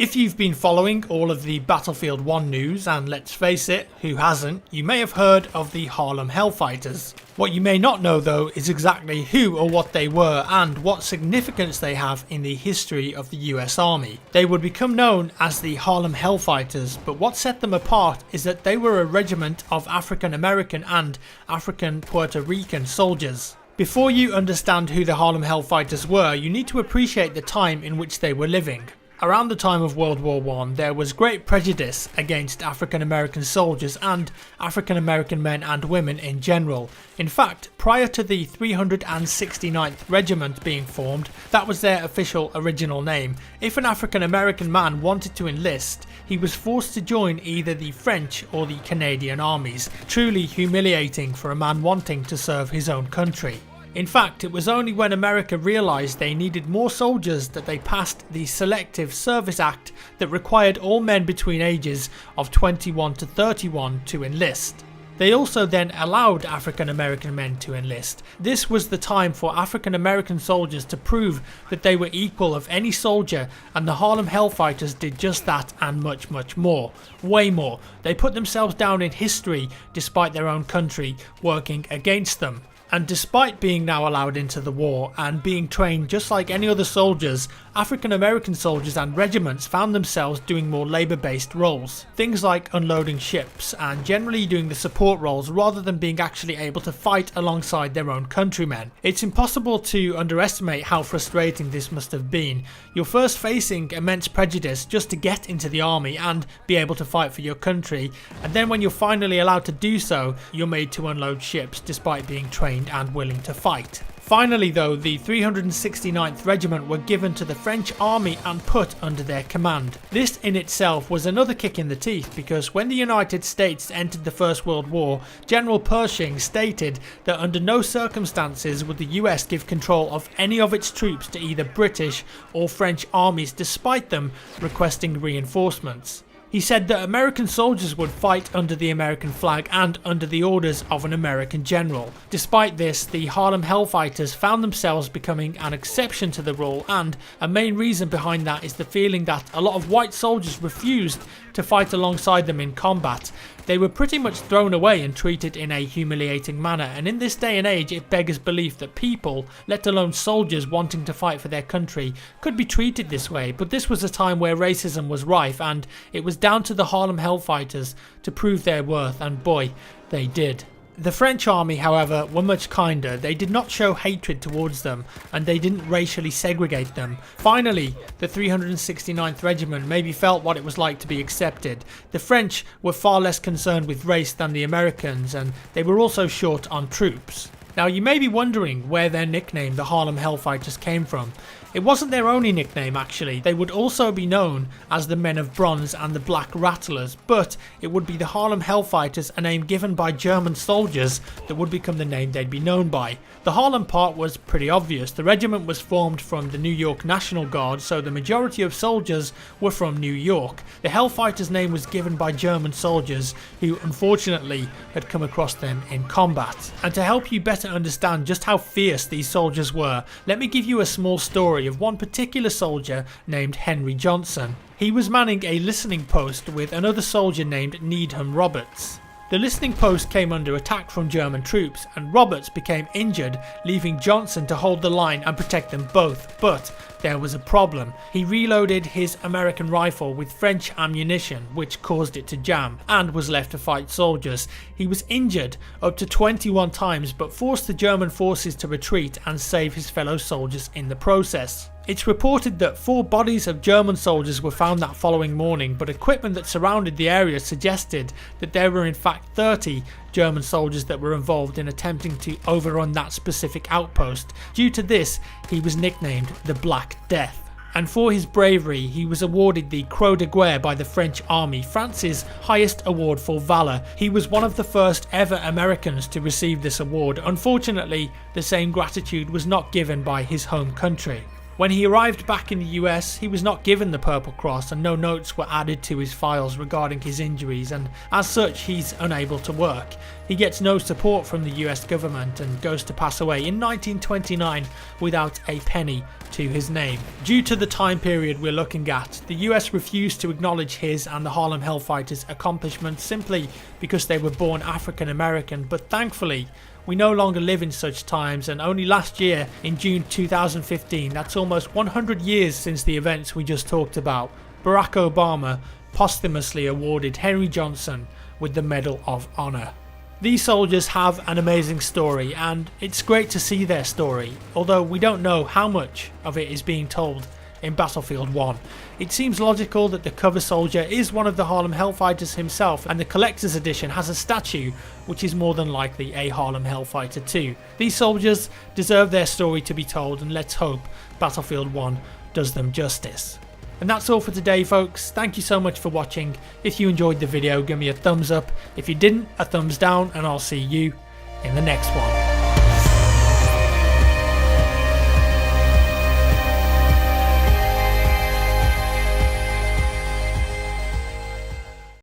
If you've been following all of the Battlefield 1 news, and let's face it, who hasn't, you may have heard of the Harlem Hellfighters. What you may not know though is exactly who or what they were and what significance they have in the history of the US Army. They would become known as the Harlem Hellfighters, but what set them apart is that they were a regiment of African American and African Puerto Rican soldiers. Before you understand who the Harlem Hellfighters were, you need to appreciate the time in which they were living. Around the time of World War I, there was great prejudice against African American soldiers and African American men and women in general. In fact, prior to the 369th Regiment being formed, that was their official original name, if an African American man wanted to enlist, he was forced to join either the French or the Canadian armies, truly humiliating for a man wanting to serve his own country. In fact, it was only when America realised they needed more soldiers that they passed the Selective Service Act that required all men between ages of 21 to 31 to enlist. They also then allowed African American men to enlist. This was the time for African American soldiers to prove that they were equal of any soldier, and the Harlem Hellfighters did just that and much, much more. Way more. They put themselves down in history despite their own country working against them. And despite being now allowed into the war and being trained just like any other soldiers, African American soldiers and regiments found themselves doing more labour-based roles. Things like unloading ships and generally doing the support roles rather than being actually able to fight alongside their own countrymen. It's impossible to underestimate how frustrating this must have been. You're first facing immense prejudice just to get into the army and be able to fight for your country, and then when you're finally allowed to do so, you're made to unload ships despite being trained and willing to fight. Finally though, the 369th Regiment were given to the French army and put under their command. This in itself was another kick in the teeth, because when the United States entered the First World War, General Pershing stated that under no circumstances would the US give control of any of its troops to either British or French armies, despite them requesting reinforcements. He said that American soldiers would fight under the American flag and under the orders of an American general. Despite this, the Harlem Hellfighters found themselves becoming an exception to the rule, and a main reason behind that is the feeling that a lot of white soldiers refused to fight alongside them in combat. They were pretty much thrown away and treated in a humiliating manner, and in this day and age it beggars belief that people, let alone soldiers wanting to fight for their country, could be treated this way. But this was a time where racism was rife, and it was down to the Harlem Hellfighters to prove their worth, and boy, they did. The French army, however, were much kinder. They did not show hatred towards them, and they didn't racially segregate them. Finally, the 369th Regiment maybe felt what it was like to be accepted. The French were far less concerned with race than the Americans, and they were also short on troops. Now you may be wondering where their nickname, the Harlem Hellfighters, came from. It wasn't their only nickname actually. They would also be known as the Men of Bronze and the Black Rattlers, but it would be the Harlem Hellfighters, a name given by German soldiers, that would become the name they'd be known by. The Harlem part was pretty obvious. The regiment was formed from the New York National Guard, so the majority of soldiers were from New York. The Hellfighters name was given by German soldiers who unfortunately had come across them in combat. And to help you better understand just how fierce these soldiers were, let me give you a small story of one particular soldier named Henry Johnson. He was manning a listening post with another soldier named Needham Roberts. The listening post came under attack from German troops, and Roberts became injured, leaving Johnson to hold the line and protect them both. But there was a problem. He reloaded his American rifle with French ammunition, which caused it to jam, and was left to fight soldiers. He was injured up to 21 times, but forced the German forces to retreat and save his fellow soldiers in the process. It's reported that 4 bodies of German soldiers were found that following morning, but equipment that surrounded the area suggested that there were in fact 30 German soldiers that were involved in attempting to overrun that specific outpost. Due to this, he was nicknamed the Black Death. And for his bravery, he was awarded the Croix de Guerre by the French army, France's highest award for valour. He was one of the first ever Americans to receive this award. Unfortunately, the same gratitude was not given by his home country. When he arrived back in the US, he was not given the Purple Cross and no notes were added to his files regarding his injuries, and as such he's unable to work. He gets no support from the US government and goes to pass away in 1929 without a penny to his name. Due to the time period we're looking at, the US refused to acknowledge his and the Harlem Hellfighters' accomplishments simply because they were born African American, but thankfully we no longer live in such times, and only last year, in June 2015, that's almost 100 years since the events we just talked about, Barack Obama posthumously awarded Henry Johnson with the Medal of Honor. These soldiers have an amazing story, and it's great to see their story, although we don't know how much of it is being told in Battlefield 1. It seems logical that the cover soldier is one of the Harlem Hellfighters himself, and the collector's edition has a statue which is more than likely a Harlem Hellfighter too. These soldiers deserve their story to be told, and let's hope Battlefield 1 does them justice. And that's all for today, folks. Thank you so much for watching. If you enjoyed the video, give me a thumbs up. If you didn't, a thumbs down, and I'll see you in the next one.